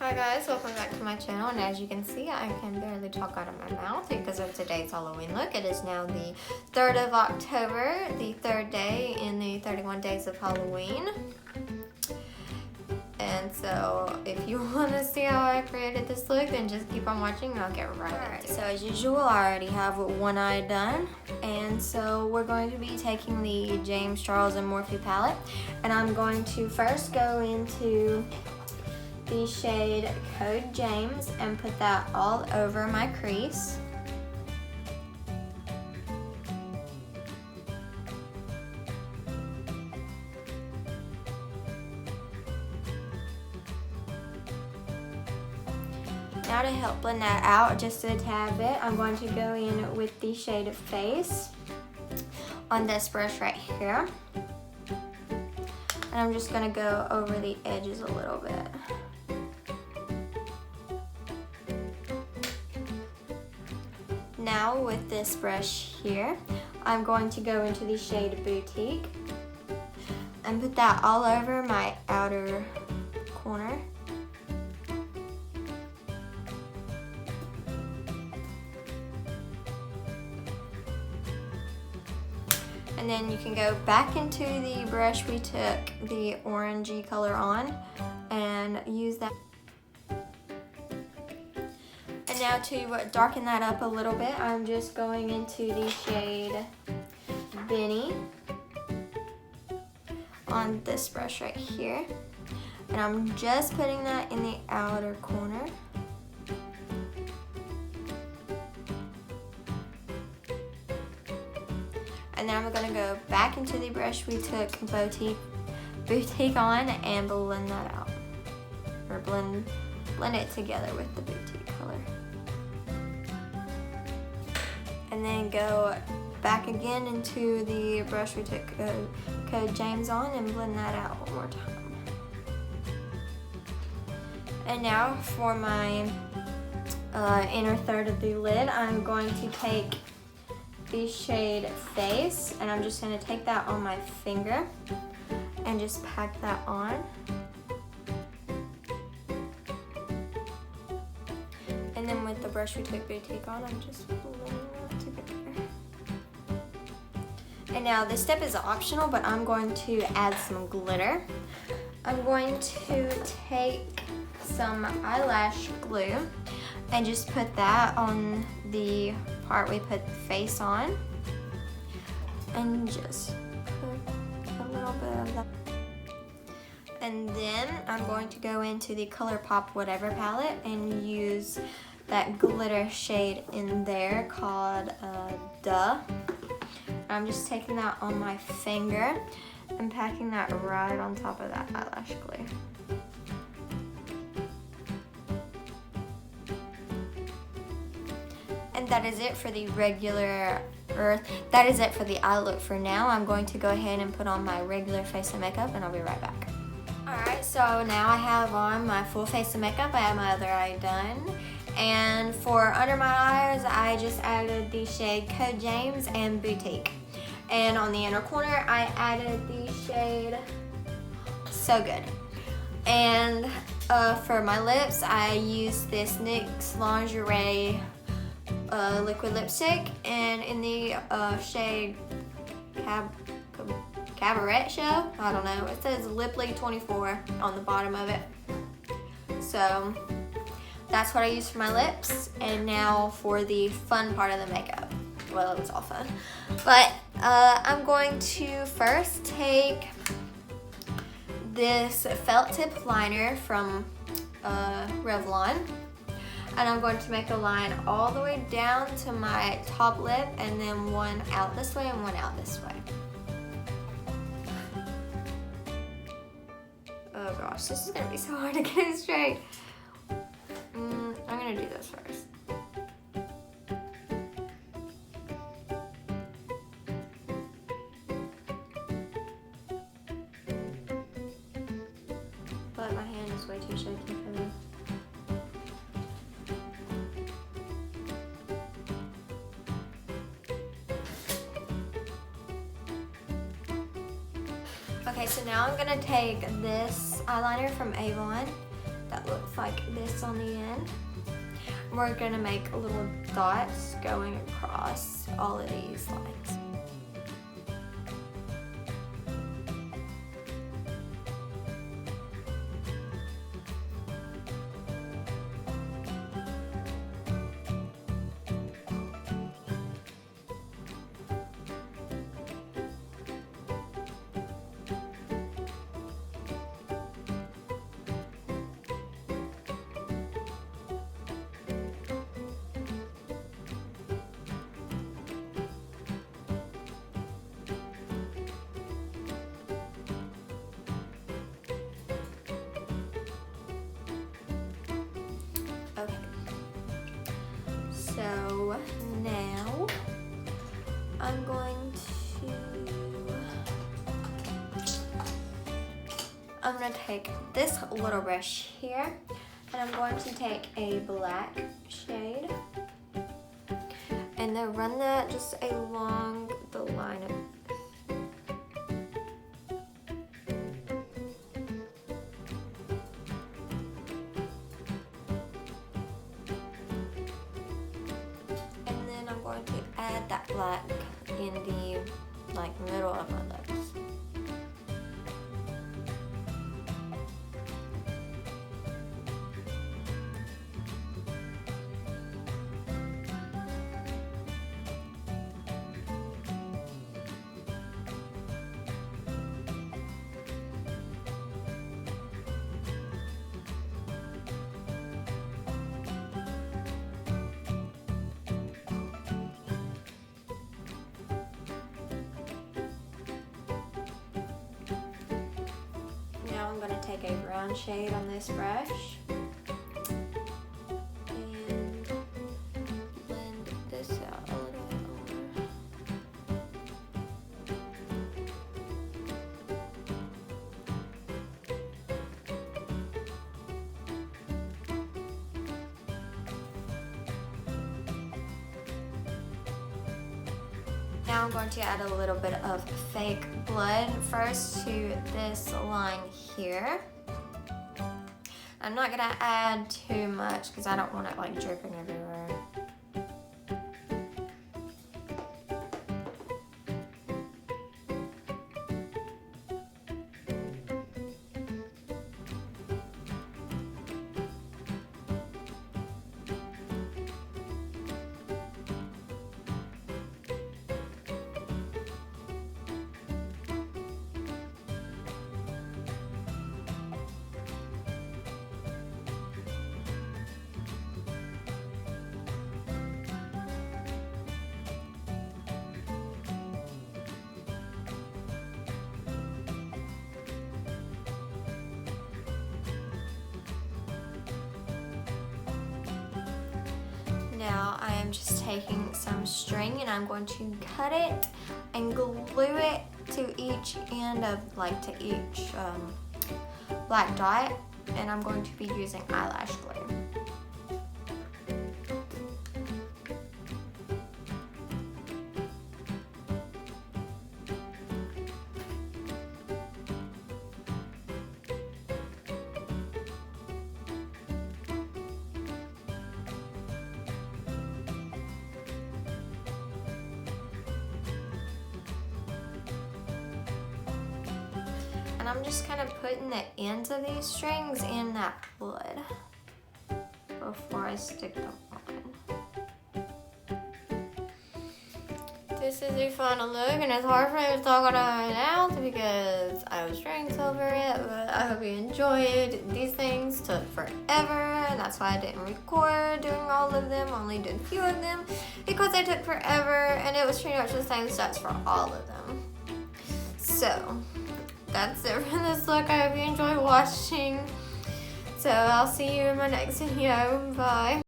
Hi guys, welcome back to my channel, and as you can see I can barely talk out of my mouth because of today's Halloween look. It is now the 3rd of October, the 3rd day in the 31 days of Halloween. And so if you want to see how I created this look, then just keep on watching and I'll get right into it. So as usual, I already have one eye done, and so we're going to be taking the James Charles and Morphe palette, and I'm going to first go into the shade Code James and put that all over my crease. Now to help blend that out just a tad bit, I'm going to go in with the shade of Face on this brush right here. And I'm just going to go over the edges a little bit. Now with this brush here, I'm going to go into the shade Boutique and put that all over my outer corner. And then you can go back into the brush we took the orangey color on and use that. And now to darken that up a little bit, I'm just going into the shade Benny on this brush right here. And I'm just putting that in the outer corner. And then I'm going to go back into the brush we took Boutique on and blend that out. Or blend it together with the Boutique color. And then go back again into the brush we took Code James on and blend that out one more time. And now for my inner third of the lid, I'm going to take the shade Face, and I'm just going to take that on my finger and just pack that on. And then with the brush we took Boutique on, I'm just blending that together. And now this step is optional, but I'm going to add some glitter. I'm going to take some eyelash glue and just put that on the part we put Face on, and just put a little bit of that. And then I'm going to go into the ColourPop Whatever palette and use that glitter shade in there called Duh. I'm just taking that on my finger and packing that right on top of that eyelash glue. And that is it for the that is it for the eye look for now. I'm going to go ahead and put on my regular face of makeup, and I'll be right back. Alright, so now I have on my full face of makeup. I have my other eye done. And for under my eyes, I just added the shade Code James and Boutique. And on the inner corner, I added the shade So Good. And for my lips, I used this NYX Lingerie liquid lipstick, and in the shade Cabaret Show, I don't know, it says Lipley 24 on the bottom of it. So that's what I use for my lips. And now for the fun part of the makeup. Well, it was all fun, but I'm going to first take this felt tip liner from Revlon, and I'm going to make a line all the way down to my top lip, and then one out this way and one out this way. Oh gosh, this is gonna be so hard to get it straight. I'm gonna do this first. But my hand is way too shaky for this. Okay, so now I'm gonna take this eyeliner from Avon that looks like this on the end. We're gonna make little dots going across all of these lines. Okay, so now I'm going to take this little brush here, and I'm going to take a black shade and then run that just along the line of add that black in the middle of my lips. Now I'm going to take a brown shade on this brush and blend this out a little bit more. Now I'm going to add a little bit of fake blood first to this line here. I'm not gonna add too much because I don't want it dripping everywhere. Now I am just taking some string and I'm going to cut it and glue it to each end of to each black dot, and I'm going to be using eyelash glue. And I'm just kind of putting the ends of these strings in that blood before I stick them on. This is a final look, and it's hard for me to talk about it out because I was trying to over it, but I hope you enjoyed. These things took forever, and that's why I didn't record doing all of them, only did a few of them because they took forever, and it was pretty much the same steps for all of them. So that's it for this look. I hope you enjoyed watching. So I'll see you in my next video. Bye.